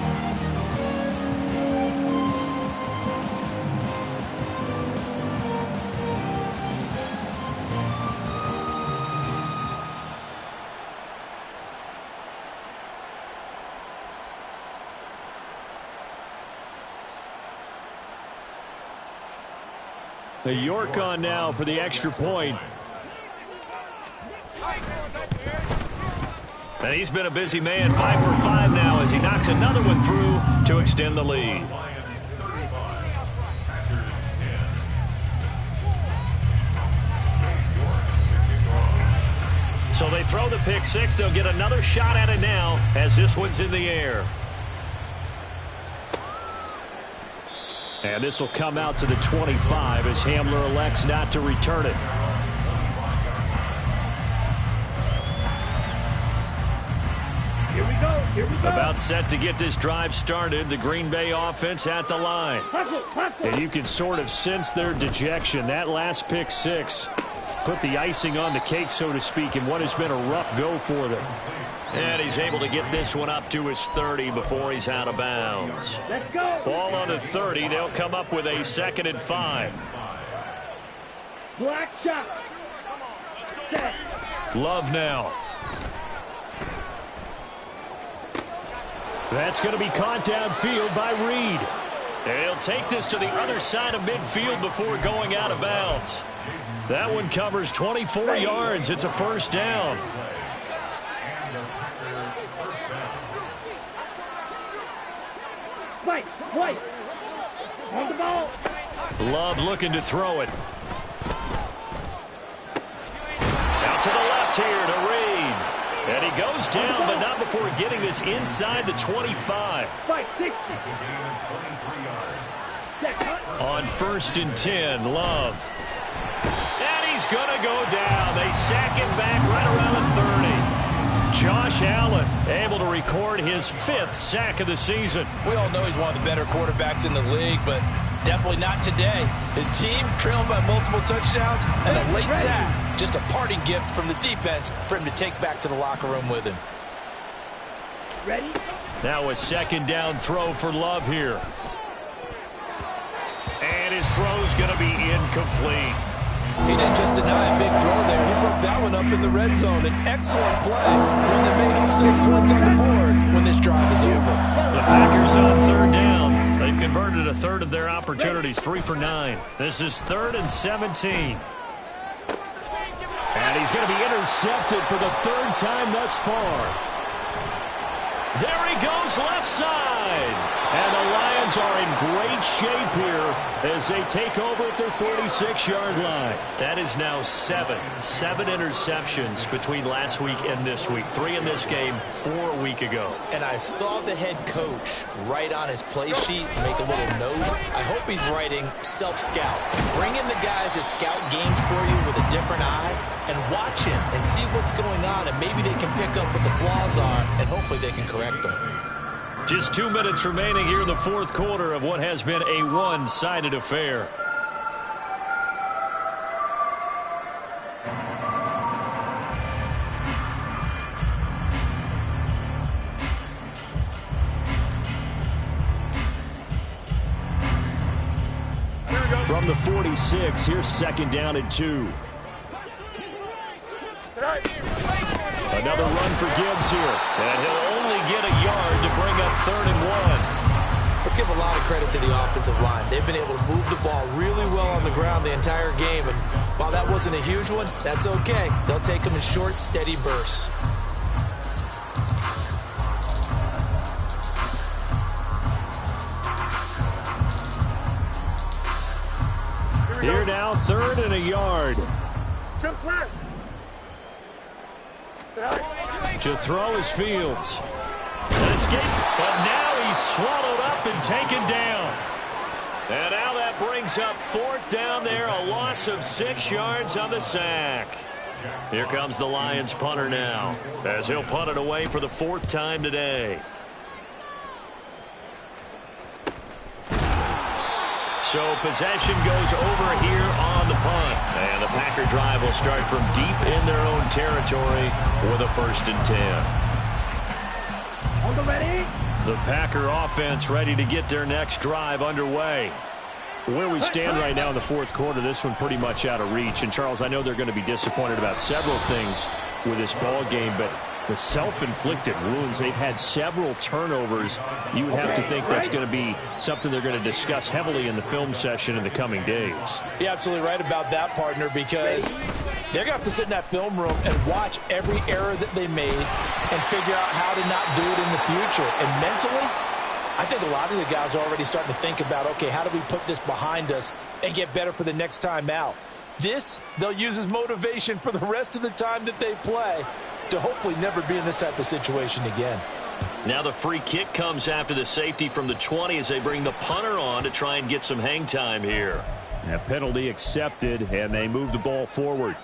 The York on now for the extra point. And he's been a busy man, 5 for 5 now as he knocks another one through to extend the lead. So they throw the pick 6. They'll get another shot at it now as this one's in the air. And this will come out to the 25 as Hamler elects not to return it. Here we go. Here we go. About set to get this drive started. The Green Bay offense at the line. And you can sort of sense their dejection. That last pick 6 put the icing on the cake, so to speak, in what has been a rough go for them. And he's able to get this one up to his 30 before he's out of bounds. Let's go. Ball on the 30. They'll come up with a 2nd and 5. Black shot. Set. Love now. That's going to be caught downfield by Reed. And he'll take this to the other side of midfield before going out of bounds. That one covers 24 yards. It's a first down. Spike, White. On the ball. Love looking to throw it. Out to the left here to Reed. And he goes down, but not before getting this inside the 25. Spike, 60. On 1st and 10, Love. And he's going to go down. They sack him back right around the 30. Josh Allen able to record his 5th sack of the season. We all know he's one of the better quarterbacks in the league, but definitely not today. His team trailed by multiple touchdowns and a late sack. Just a parting gift from the defense for him to take back to the locker room with him. Ready? Now a 2nd down throw for Love here. And his throw's going to be incomplete. He didn't just deny a big throw there. He broke that one up in the red zone. An excellent play. One that may help save points on the board when this drive is over. The Packers on 3rd down. They've converted a third of their opportunities, 3 for 9. This is 3rd and 17. And he's going to be intercepted for the 3rd time thus far. There he goes, left side. And the Lions are in great shape here as they take over at their 46-yard line. That is now 7 interceptions between last week and this week. 3 in this game, 4 a week ago. And I saw the head coach write on his play sheet, make a little note. I hope he's writing self-scout. Bring in the guys that scout games for you with a different eye and watch him and see what's going on, and maybe they can pick up what the flaws are, and hopefully they can correct them. Just 2 minutes remaining here in the 4th quarter of what has been a one-sided affair. From the 46, here's 2nd down and 2. Another run for Gibbs here. And he'll only get a yard to bring up 3rd and 1. Let's give a lot of credit to the offensive line. They've been able to move the ball really well on the ground the entire game. And while that wasn't a huge one, that's okay. They'll take them in short, steady bursts. Here now, 3rd and a yard. Jump left. To throw is Fields. An escape, but now he's swallowed up and taken down. And now that brings up 4th down there, a loss of 6 yards on the sack. Here comes the Lions punter now, as he'll punt it away for the 4th time today. So possession goes over here on the punt. And the Packer drive will start from deep in their own territory with a 1st and 10. On the ready. The Packer offense ready to get their next drive underway. Where we stand right now in the 4th quarter, this one pretty much out of reach. And, Charles, I know they're going to be disappointed about several things with this ball game, but the self-inflicted wounds, they've had several turnovers. You would have to think that's going to be something they're going to discuss heavily in the film session in the coming days. You're absolutely right about that, partner, because they're going to have to sit in that film room and watch every error that they made and figure out how to not do it in the future. And mentally, I think a lot of the guys are already starting to think about, okay, how do we put this behind us and get better for the next time out? This, they'll use as motivation for the rest of the time that they play to hopefully never be in this type of situation again. Now the free kick comes after the safety from the 20 as they bring the punter on to try and get some hang time here. A penalty accepted, and they move the ball forward.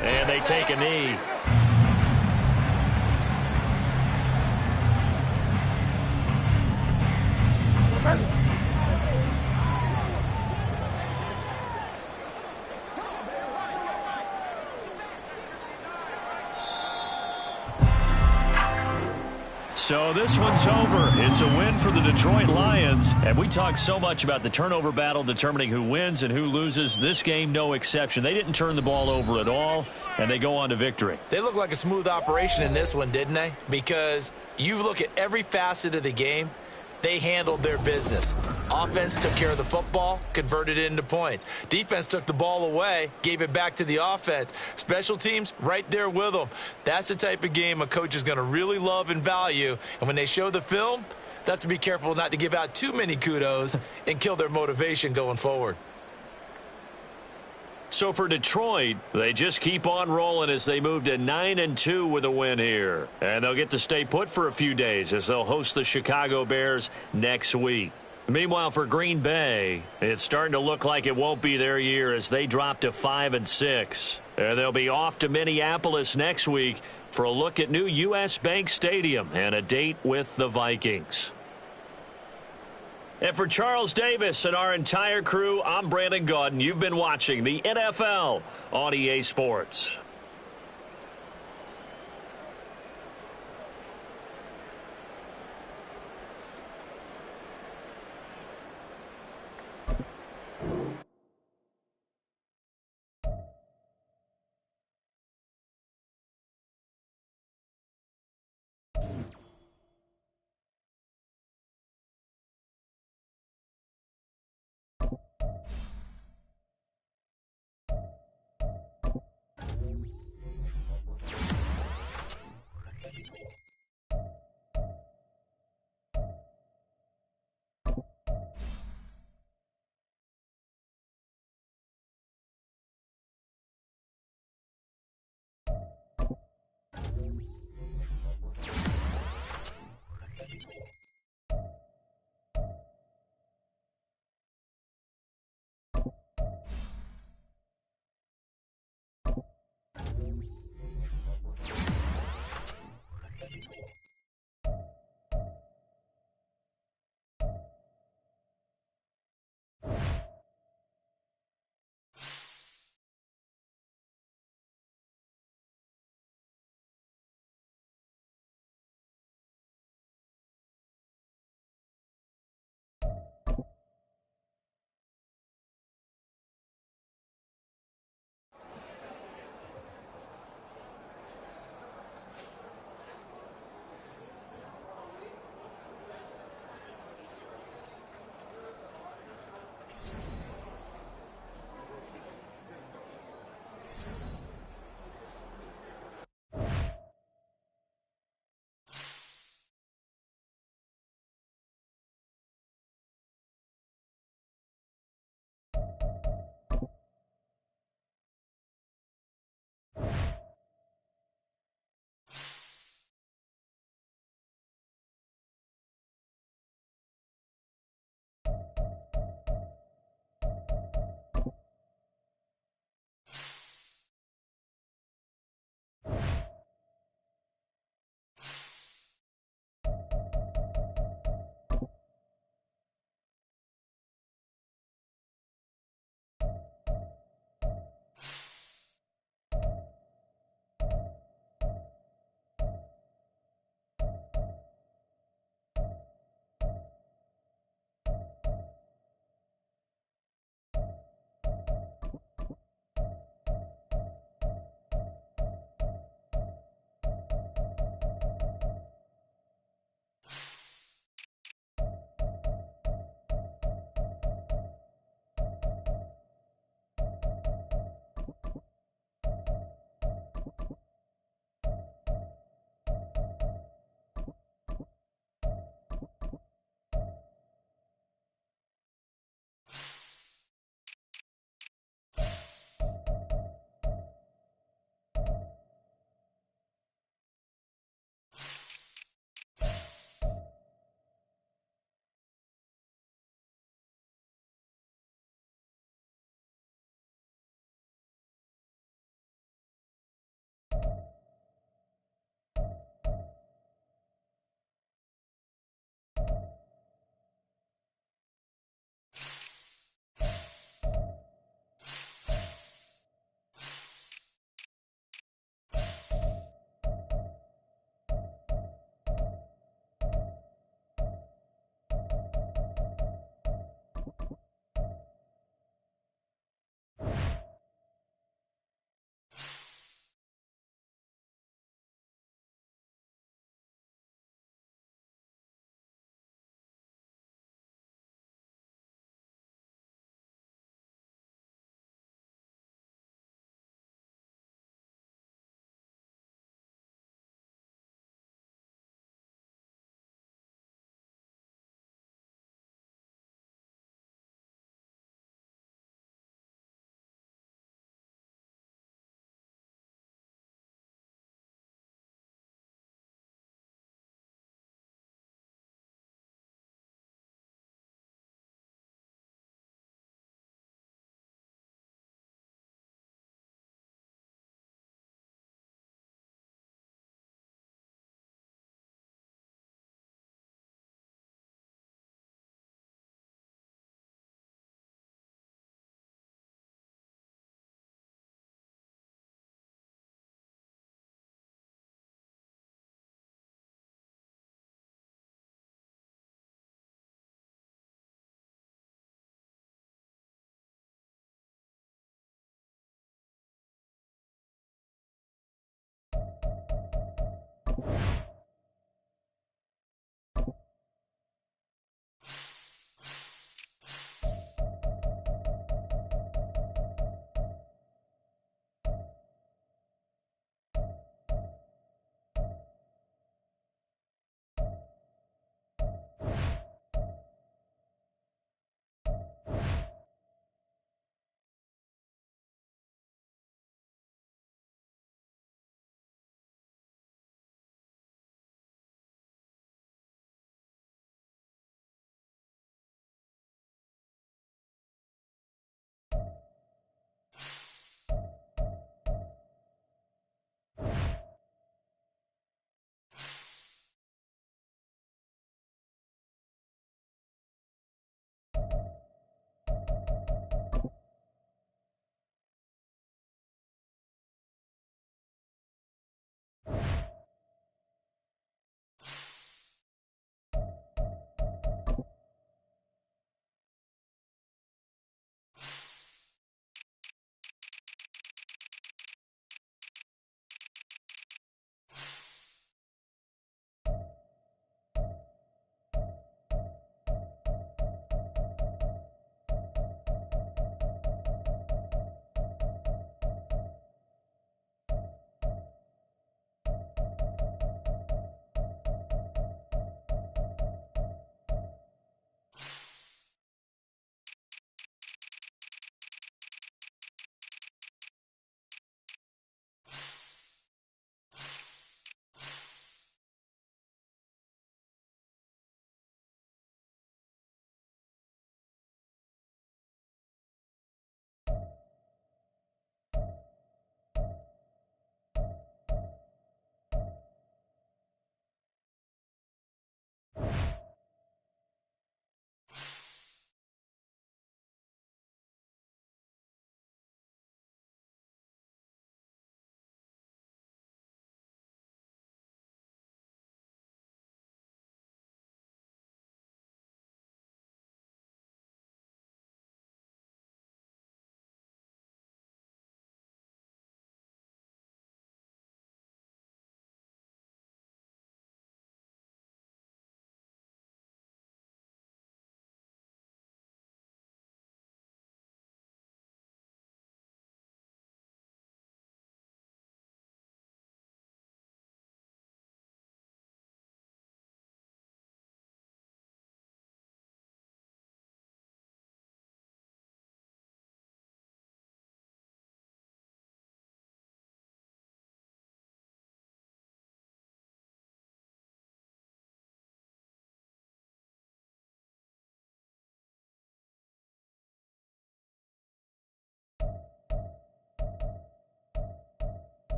And they take a knee. So this one's over. It's a win for the Detroit Lions. And we talk so much about the turnover battle determining who wins and who loses. This game, no exception. They didn't turn the ball over at all, and they go on to victory. They look like a smooth operation in this one, didn't they? Because you look at every facet of the game, they handled their business. Offense took care of the football, converted it into points. Defense took the ball away, gave it back to the offense. Special teams, right there with them. That's the type of game a coach is going to really love and value. And when they show the film, they have to be careful not to give out too many kudos and kill their motivation going forward. So for Detroit, they just keep on rolling as they move to 9-2 with a win here. And they'll get to stay put for a few days as they'll host the Chicago Bears next week. Meanwhile, for Green Bay, it's starting to look like it won't be their year as they drop to 5-6. And they'll be off to Minneapolis next week for a look at new U.S. Bank Stadium and a date with the Vikings. And for Charles Davis and our entire crew, I'm Brandon Gaudin. You've been watching the NFL on EA Sports.